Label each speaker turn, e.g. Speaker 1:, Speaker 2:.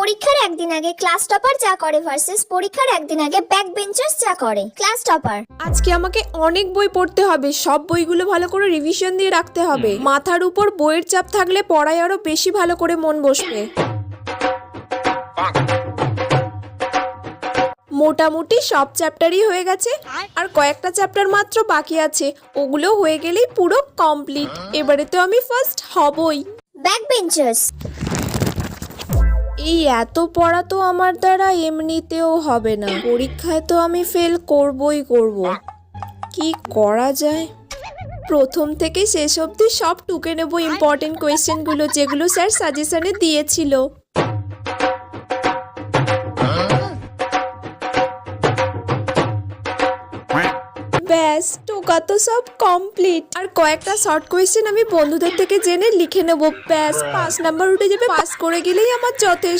Speaker 1: পরীক্ষার একদিন আগে ক্লাস টপার যা করে ভার্সেস পরীক্ষার একদিন আগে ব্যাক বেঞ্চার্স যা করে। ক্লাস টপার:
Speaker 2: আজকে আমাকে অনেক বই পড়তে হবে, সব বইগুলো ভালো করে রিভিশন দিয়ে রাখতে হবে। মাথার উপর বইয়ের চাপ থাকলে পড়ায় আরো বেশি ভালো করে মন বসবে। মোটামুটি সব চ্যাপ্টারই হয়ে গেছে, আর কয়েকটা চ্যাপ্টার মাত্র বাকি আছে, ওগুলো হয়ে গেলেই পুরো কমপ্লিট। এবারে তো আমি ফার্স্ট হবই।
Speaker 1: ব্যাক বেঞ্চার্স:
Speaker 2: এই এত পড়া তো আমার দ্বারা এমনিতেও হবে না, পরীক্ষায় তো আমি ফেল করবই করব। কি করা যায়? প্রথম থেকে শেষ অবধি সব টুকে নেব ইম্পর্টেন্ট কোয়েশ্চেনগুলো, যেগুলো স্যার সাজেশনে দিয়েছিল। ব্যাস, টোকা তো সব কমপ্লিট। আর কয়েকটা শর্ট কোয়েশ্চেন আমি বন্ধুদের থেকে জেনে লিখে নেব, ব্যাস 5 নাম্বার উঠে যাবে। পাস করে গেলেই আমার যথেষ্ট।